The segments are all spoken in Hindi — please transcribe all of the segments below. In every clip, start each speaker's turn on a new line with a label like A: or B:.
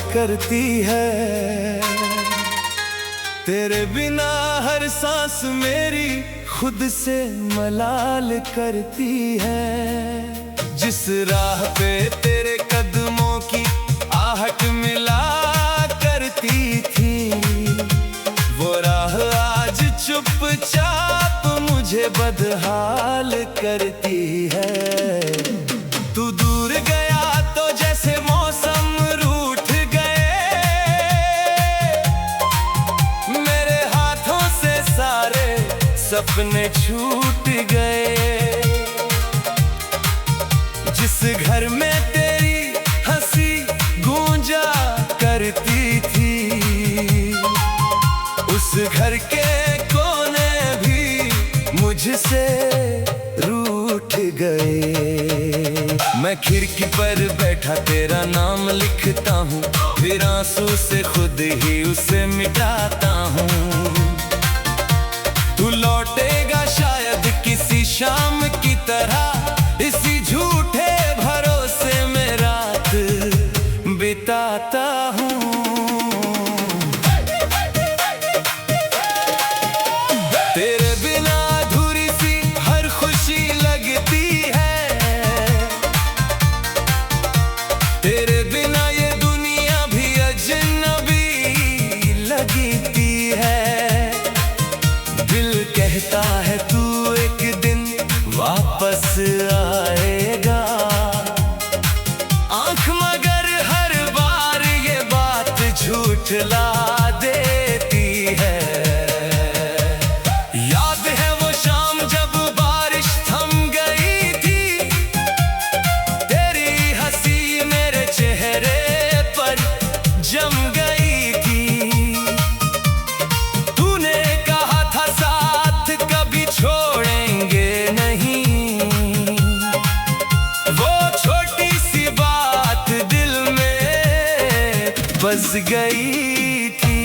A: करती है। तेरे बिना हर सांस मेरी खुद से मलाल करती है। जिस राह पे तेरे कदमों की आहट मिला करती थी, वो राह आज चुपचाप मुझे बदहाल करती है। तू दूर गया तो जैसे मौसम रूठ गए, मेरे हाथों से सारे सपने छूट गए। जिस घर में तेरी हंसी गूंजा करती थी, उस घर के कोने भी मुझसे रूठ गए। मैं खिड़की पर बैठा तेरा नाम लिखता हूँ, फिर आंसू से खुद ही उसे मिटाता हूँ। तू लौटेगा शायद किसी शाम की तरह, इसी झूठे भरोसे में रात बिताता हूँ। तेरे बिना अधूरी सी हर खुशी लगती है। तेरे बिना ये दुनिया भी अजनबी लगती है। दिल कहता है तू एक दिन वापस आएगा, आँख मगर हर बार ये बात झूठला देती है। याद है वो शाम जब बारिश थम गई थी, तेरी हंसी मेरे चेहरे पर जम गई थी। तूने कहा था साथ कभी छोड़ेंगे नहीं, वो छोटी सी बात दिल में बस गई थी।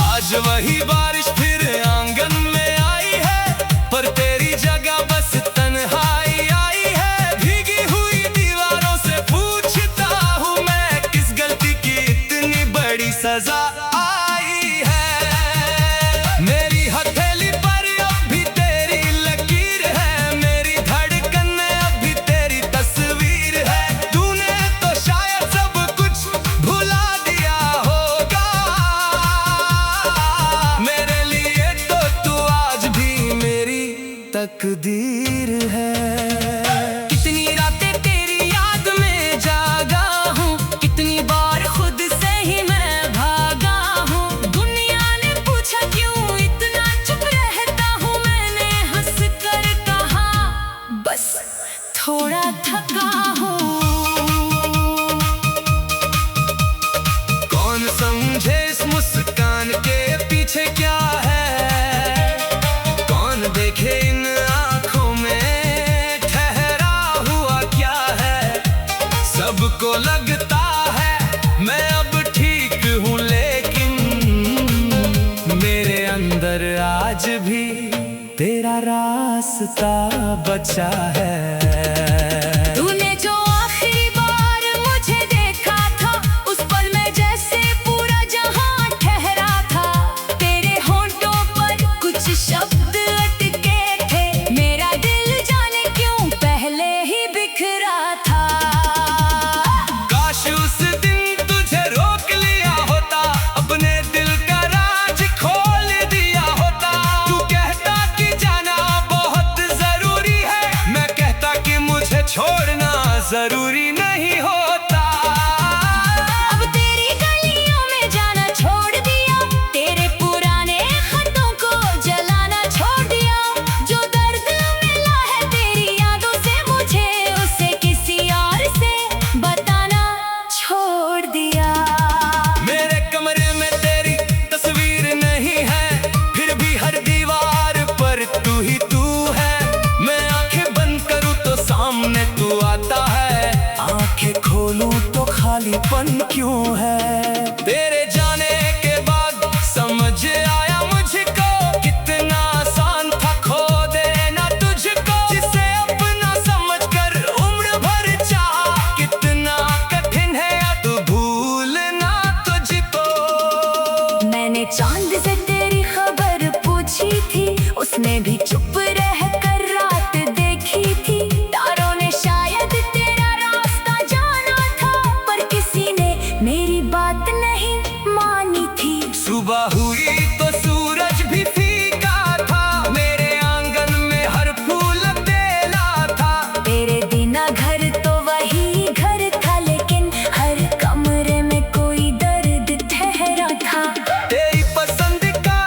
A: आज वही बारिश फिर आंगन में आई है, पर तेरी जगह बस तन्हाई आई है। भीगी हुई दीवारों से पूछता हूँ मैं, किस गलती की इतनी बड़ी सजा आई है। मेरी हथेली पर अब भी तेरी लकीर है, मेरी धड़कन में अब भी तेरी तस्वीर है। तूने तो शायद सब कुछ भुला दिया होगा, मेरे लिए तो तू आज भी मेरी तकदीर है। कितनी रातें तेरी याद में जागा हूँ, कितनी बार खुद से ही मैं भागा हूँ। दुनिया ने पूछा क्यों इतना चुप रहता हूँ, मैंने हंस कर कहा बस थोड़ा थका हूँ। कौन समझे इस मुस्कान के पीछे क्या है, कौन देखे इन आँखों में ठहरा हुआ क्या है। सबको लगता है मैं अब ठीक हूँ, लेकिन मेरे अंदर आज भी तेरा रास्ता बचा है। तूने जो आखिरी बार मुझे देखा था, उस पल में जैसे पूरा जहां ठहरा था। तेरे होंठों पर कुछ शब्द अटके थे, मेरा दिल जाने क्यों पहले ही बिखरा था। काश उस दिन तुझे रोक लिया होता, अपने दिल का राज खोल दिया होता। तू कहता कि जाना बहुत जरूरी है, मैं कहता कि मुझे छोड़ना जरूरी नहीं होता। अब तेरी गलियों में जाना छोड़ दिया, तेरे पुराने खतों को जलाना छोड़ दिया। जो दर्द मिला है तेरी यादों से मुझे, उसे किसी और से बताना छोड़ दिया। मेरे कमरे में तेरी तस्वीर नहीं है, फिर भी हर दीवार पर तू ही तू है। मैं आंखें बंद करूं तो सामने तू आता है, आंखें खोलूं तो खालीपन क्यों है। तेरे जाने के बाद समझ आया मुझको, कितना आसान था खो देना तुझको। जिसे अपना समझकर उम्र भर चाहा, कितना कठिन है अब भूल चांद से तेरी खबर पूछी थी, उसने भी चुप रह कर रात देखी थी। तारों ने शायद तेरा रास्ता जाना था, पर किसी ने मेरी बात नहीं मानी थी।
B: सुबह हुई तो सूरज भी फीका था, मेरे आंगन में हर फूल बेला था।
A: तेरे बिना घर तो वही घर था, लेकिन हर कमरे में कोई दर्द ठहरा था।
B: तेरी पसंद का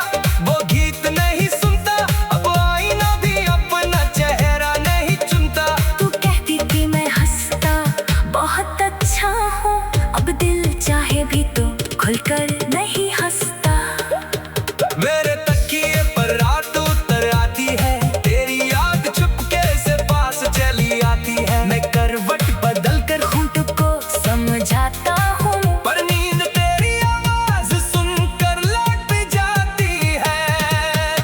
B: वो गीत नहीं सुनता, अब आईना भी अपना चेहरा नहीं चुनता।
A: तू कहती थी मैं हंसता बहुत अच्छा हूँ, अब दिल चाहे भी तो खुलकर नहीं हंसता।
B: मेरे तकिए पर रात उतर आती है, तेरी याद चुपके से पास चली आती है।
A: मैं करवट बदल कर होंठ को समझाता हूँ,
B: पर नींद तेरी आवाज सुनकर लौट जाती है।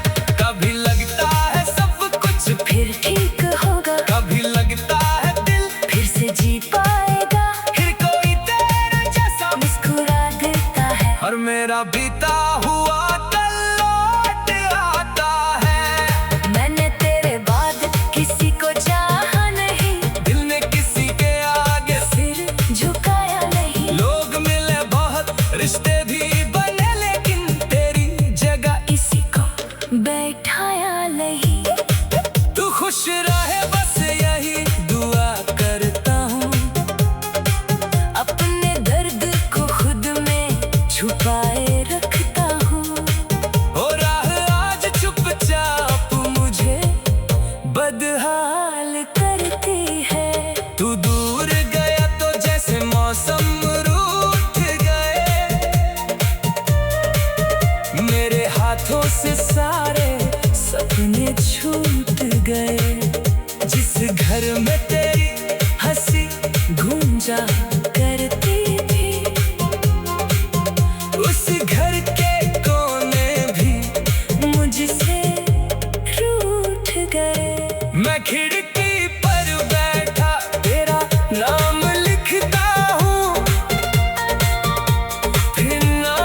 B: कभी लगता है सब कुछ
A: फिर ठीक होगा,
B: कभी लगता है दिल
A: फिर से जी पाएगा।
B: फिर कोई तेरे जैसा
A: मुस्कुरा देता है,
B: और मेरा बीता हुआ कल लौट आता है।
A: मैंने तेरे बाद किसी को चाहा नहीं,
B: दिल ने किसी के आगे
A: सिर झुकाया नहीं।
B: लोग मिले बहुत, रिश्ते भी बने, लेकिन तेरी जगह
A: किसी को बैठाया नहीं।
B: तू खुश रहे बस यही दुआ करता हूँ।
A: अपने दर्द को खुद में छुपाए रखता हूँ।
B: हो राह आज चुपचाप मुझे
A: बदहाल करती है।
B: तू दूर गया तो जैसे मौसम रूठ गए, मेरे हाथों से सारे सपने छूट गए। जिस घर में तेरी हंसी गूंजा करती थी, उस घर के कोने भी
A: मुझसे रूठ गए।
B: मैं खिड़की पर बैठा तेरा नाम लिखता हूँ। फिर ना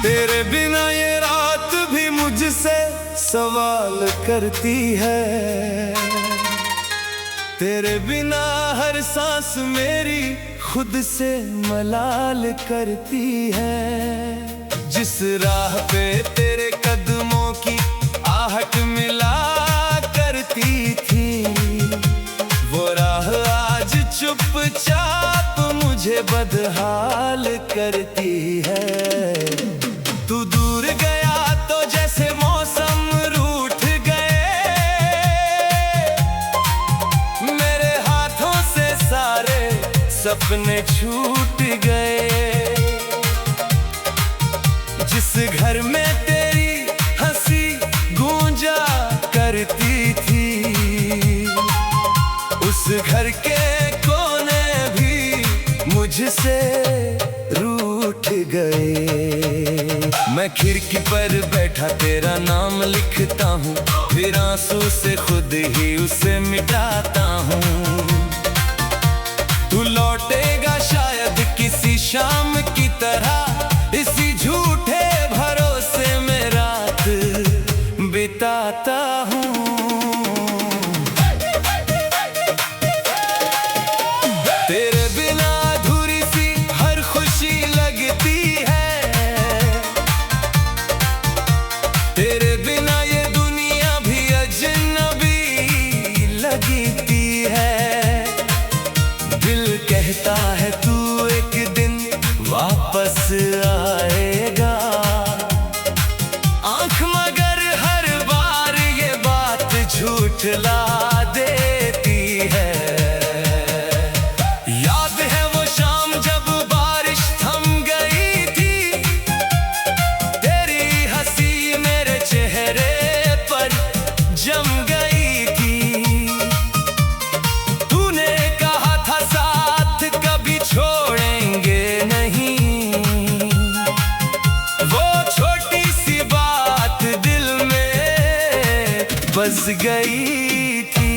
B: तेरे बिना ये रात भी मुझसे सवाल करती है। तेरे बिना हर सांस मेरी खुद से मलाल करती है। जिस राह पे तेरे कदमों की आहट मिला करती थी, वो राह आज चुपचाप मुझे बदहाल करती है। तू दूर गया तो जैसे मौसम रूठ गए, मेरे हाथों से सारे सपने छूट गए। जिस घर में तेरी हंसी गूंजा करती थी, उस घर के कोने भी मुझसे रूठ गए। मैं खिड़की पर बैठा तेरा नाम लिखता हूँ, फिर आंसू से खुद ही उसे मिटाता हूँ। तू लौटेगा शायद किसी शाम की तरह, इसी झूठे भरोसे में रात बिताता हूँ। तेरे बिना अधूरी सी हर खुशी लगती है। तेरे बिना ये दुनिया भी अजनबी लगती है। बस गई थी।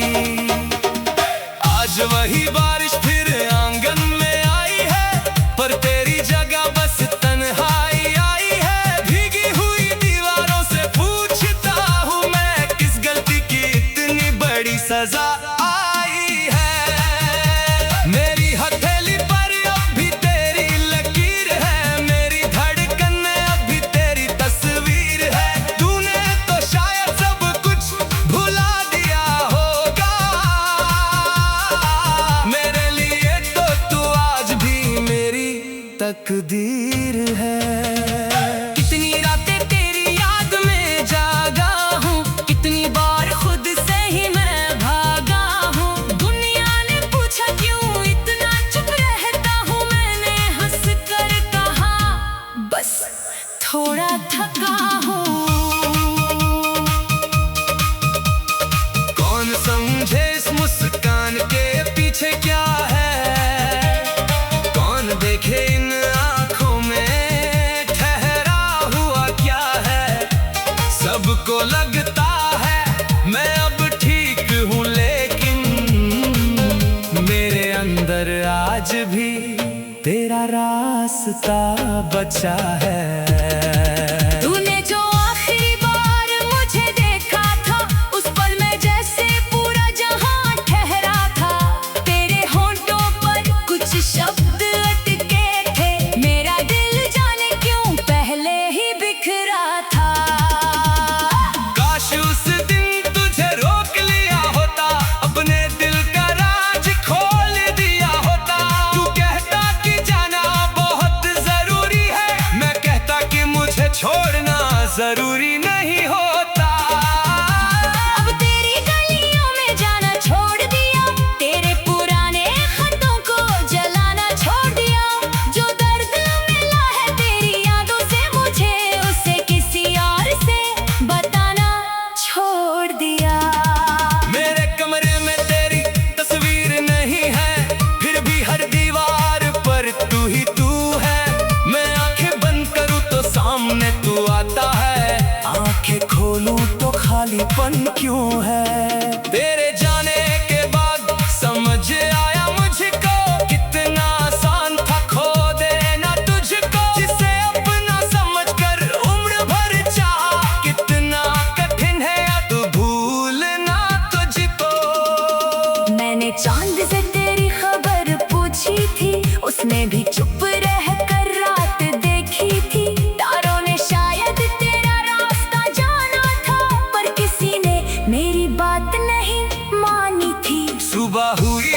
B: आज वही बारिश फिर आंगन में आई है, पर तेरी जगह बस तन्हाई आई है। भीगी हुई दीवारों से पूछता हूँ मैं, किस गलती की इतनी बड़ी सजा आई है। मेरी हथेली पर अब भी तेरी लकीर है, मेरी धड़कन में अब भी तेरी तस्वीर है। तूने तो शायद सब कुछ भुला दिया होगा, मेरे लिए तो तू आज भी मेरी तकदीर है। कितनी रातें तेरी याद में जागा हूँ, कितनी बार खुद से ही मैं भागा हूँ। दुनिया ने पूछा क्यों इतना चुप रहता हूँ, मैंने हंस कर कहा बस थोड़ा थका हूँ। कौन समझे इस मुस्कान के पीछे क्या है, कौन देखे इन आँखों में ठहरा हुआ क्या है। सबको लगता है मैं अब ठीक हूँ, लेकिन मेरे अंदर आज भी तेरा रास्ता बचा है।
A: तूने जो आखिरी बार मुझे देखा था, उस पल में जैसे पूरा जहां ठहरा था। तेरे होंठों पर कुछ शब्द अटके थे, मेरा दिल जाने क्यों पहले ही बिखरा था।
B: काश उस दिन तुझे रोक लिया होता, अपने दिल का राज खोल दिया होता। तू कहता कि जाना बहुत जरूरी है, मैं कहता कि मुझे छोड़ना जरूरी नहीं होता।
A: अब तेरी गलियों में जाना छोड़ दिया, तेरे पुराने खतों को जलाना छोड़ दिया। जो दर्द मिला है तेरी यादों से मुझे, उसे किसी और से बताना छोड़ दिया।
B: मेरे कमरे में तेरी तस्वीर नहीं है, फिर भी हर दीवार पर तू ही तू है। मैं आंखें बंद करूं तो सामने तू आता है, आंखें खोलूं तो खालीपन क्यों है। तेरे जाने के बाद समझ आया मुझको, कितना आसान था खो देना तुझको। जिसे अपना समझकर उम्र भर चाहा, कितना कठिन है अब भूलना तुझको।
A: मैंने चांद से तेरी खबर पूछी थी, उसने भी चुप रह कर रात देखी थी। तारों ने शायद तेरा रास्ता जाना था, पर किसी ने मेरी बात नहीं मानी थी।
B: सुबह हुई